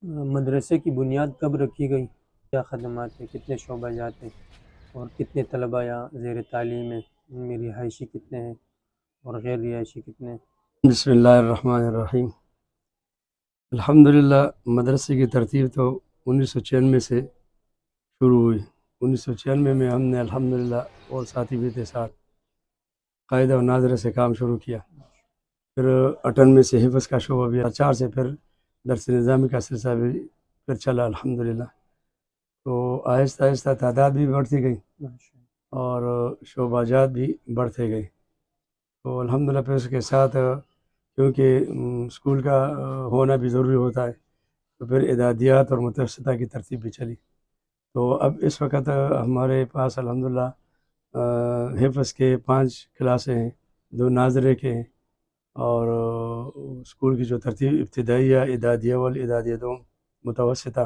مدرسے کی بنیاد کب رکھی گئی؟ کیا خدمات ہیں؟ کتنے شعبہ جات ہیں؟ اور کتنے طلبہ یہاں زیر تعلیم ہیں؟ ان میں رہائشی کتنے ہیں اور غیر رہائشی کتنے ہیں؟ بسم اللہ الرحمن الرحیم۔ الحمدللہ مدرسے کی ترتیب تو 1996 سے شروع ہوئی۔ 1996 میں ہم نے الحمدللہ اور ساتھی بھی تھے ساتھ قاعدہ و ناظرہ سے کام شروع کیا۔ پھر 98 سے حفظ کا شعبہ بھی، 4 سے پھر درس نظامی کا سلسلہ بھی پھر چلا الحمدللہ۔ تو آہستہ آہستہ تعداد بھی بڑھتی گئی اور شعبہ جات بھی بڑھتے گئے۔ تو الحمدللہ پھر اس کے ساتھ کیونکہ اسکول کا ہونا بھی ضروری ہوتا ہے تو پھر اعدادیات اور متوسطہ کی ترتیب بھی چلی۔ تو اب اس وقت ہمارے پاس الحمدللہ حفظ کے 5 کلاسیں ہیں، 2 ناظرے کے ہیں، اور اسکول کی جو ترتیب ابتدائیہ، اعدادیہ اول، اعدادیہ دوم، متوسطہ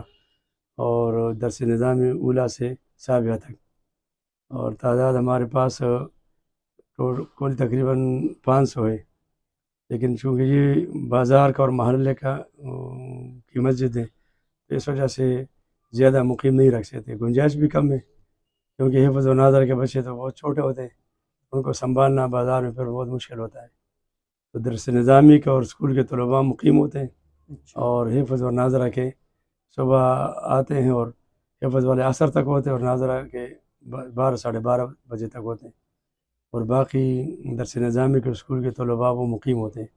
اور درس نظامی اولیٰ سے سابعہ تک، اور تعداد ہمارے پاس کل تقریباً 500 ہے۔ لیکن چونکہ یہ بازار کا اور محلے کا کی مسجد ہے تو اس وجہ سے زیادہ مقیم نہیں رکھ سکتے، گنجائش بھی کم ہے، کیونکہ حفظ و ناظر کے بچے تو بہت چھوٹے ہوتے ہیں، ان کو سنبھالنا بازار میں پھر بہت مشکل ہوتا ہے۔ تو درس نظامی کے اور اسکول کے طلباء مقیم ہوتے ہیں اور حفظ و ناظرہ کے صبح آتے ہیں، اور حفظ والے عصر تک ہوتے ہیں اور ناظرہ کے 12 ساڑھے 12 بجے تک ہوتے ہیں، اور باقی درس نظامی کے اسکول کے طلباء وہ مقیم ہوتے ہیں۔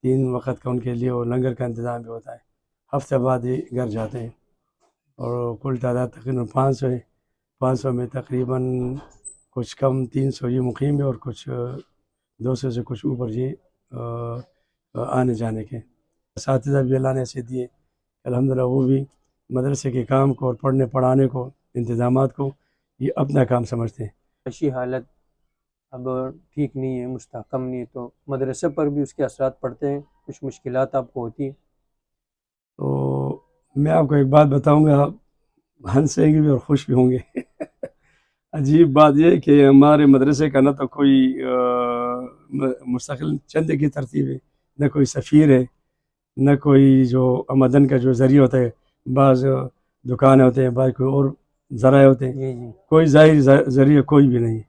3 وقت کا ان کے لیے وہ لنگر کا انتظام بھی ہوتا ہے، ہفتے بعد ہی گھر جاتے ہیں، اور کل تعداد تقریباً 500 ہے۔ 500 میں تقریباً کچھ کم 300 یہ مقیم ہے اور کچھ 200 سے کچھ اوپر یہ آنے جانے کے اساتذہ بھی اللہ نے ایسے دیے الحمدللہ، وہ بھی مدرسے کے کام کو اور پڑھنے پڑھانے کو، انتظامات کو یہ اپنا کام سمجھتے ہیں۔ معاشی حالت اب ٹھیک نہیں ہے، مستحکم نہیں ہے، تو مدرسے پر بھی اس کے اثرات پڑتے ہیں، کچھ مشکلات آپ کو ہوتی ہیں؟ تو میں آپ کو ایک بات بتاؤں گا، آپ ہنسیں گے بھی اور خوش بھی ہوں گے۔ عجیب بات یہ ہے کہ ہمارے مدرسے کا نہ تو کوئی مستقل چندے کی ترتیب ہے، نہ کوئی سفیر ہے، نہ کوئی جو آمدن کا جو ذریعہ ہوتا ہے، بعض دکانیں ہوتے ہیں، بعض کوئی اور ذرائع ہوتے ہیں، کوئی ظاہر ذریعہ کوئی بھی نہیں ہے۔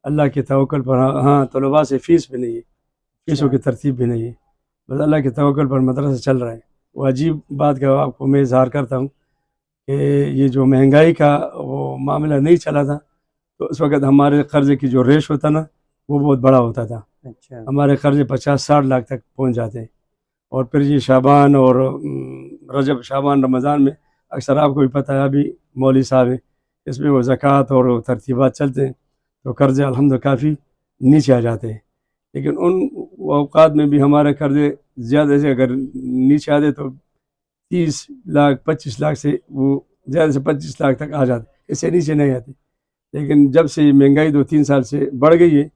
اللہ کے توکل پر، ہاں طلباء سے فیس بھی نہیں ہے، فیسوں کی ترتیب بھی نہیں ہے، بس اللہ کے توکل پر مدرسہ چل رہا ہے۔ وہ عجیب بات کا آپ کو میں اظہار کرتا ہوں کہ یہ جو مہنگائی کا وہ معاملہ نہیں چلا تھا تو اس وقت ہمارے قرضے کی جو ریش ہوتا نا وہ بہت بڑا ہوتا تھا، ہمارے قرضے 50-60 لاکھ تک پہنچ جاتے ہیں، اور پھر یہ شعبان اور رجب شعبان رمضان میں اکثر آپ کو بھی پتہ ہے، ابھی مولوی صاحب ہیں، اس میں وہ زکوٰۃ اور ترتیبات چلتے ہیں تو قرضے الحمد کافی نیچے آ جاتے ہیں۔ لیکن ان اوقات میں بھی ہمارے قرضے زیادہ سے اگر نیچے آتے تو 30 لاکھ 25 لاکھ سے وہ زیادہ سے 25 لاکھ تک آ جاتے، اس سے نیچے نہیں آتے۔ لیکن جب سے مہنگائی 2-3 سال سے بڑھ گئی ہے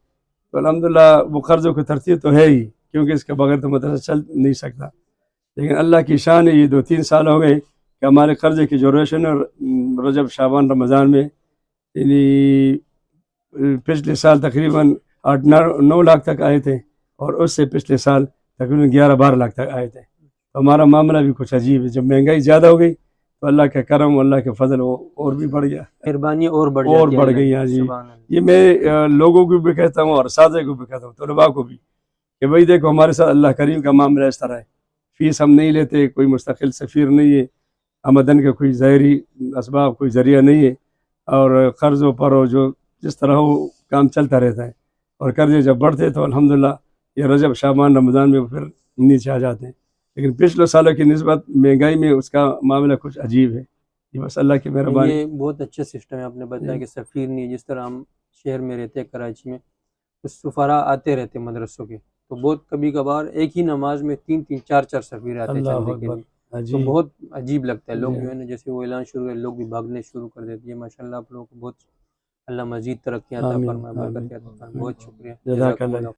تو الحمدللہ وہ قرضوں کی ترتیب تو ہے ہی، کیونکہ اس کے بغیر تو مدرسہ چل نہیں سکتا۔ لیکن اللہ کی شان ہے، یہ 2-3 سال ہو گئے کہ ہمارے قرضے کی جو ریشن رجب شعبان رمضان میں، یعنی پچھلے سال تقریباً 8-9 لاکھ تک آئے تھے، اور اس سے پچھلے سال تقریباً 11-12 لاکھ تک آئے تھے۔ تو ہمارا معاملہ بھی کچھ عجیب ہے، جب مہنگائی زیادہ ہو گئی تو اللہ کا کرم، اللہ کے فضل وہ اور بھی بڑھ گیا، مہربانی اور بڑھ گئی۔ ہاں جی، یہ میں لوگوں کو بھی کہتا ہوں اور اساتذہ کو بھی کہتا ہوں، طلباء کو بھی، کہ بھئی دیکھو ہمارے ساتھ اللہ کریم کا معاملہ اس طرح ہے، فیس ہم نہیں لیتے، کوئی مستقل سفیر نہیں ہے، آمدن کا کوئی ظاہری اسباب کوئی ذریعہ نہیں ہے، اور قرضوں پر اور جو جس طرح وہ کام چلتا رہتا ہے، اور قرضے جب بڑھتے تو الحمدللہ یہ رجب شعبان رمضان میں پھر نیچے آ جاتے ہیں۔ لیکن پچھلے سالوں کی نسبت مہنگائی میں اس کا معاملہ کچھ عجیب ہے، یہ بس اللہ کی مہربانی۔ یہ بہت اچھا سسٹم ہے، آپ نے بتایا کہ سفیر نہیں، جس طرح ہم شہر میں رہتے ہیں کراچی میں تو سفراء آتے رہتے مدرسوں کے، تو بہت کبھی کبھار ایک ہی نماز میں 3-3 4-4 سفیر آتے ہیں چندے کے لیے، تو بہت عجیب لگتا ہے۔ لوگ جو ہے نا جیسے وہ اعلان شروع ہے لوگ بھی بھاگنے شروع کر دیتے ہیں۔ ماشاءاللہ آپ لوگوں کو بہت اللہ مزید ترقی عطا فرمائے، برکت عطا فرمائے، بہت شکریہ، جزاک اللہ۔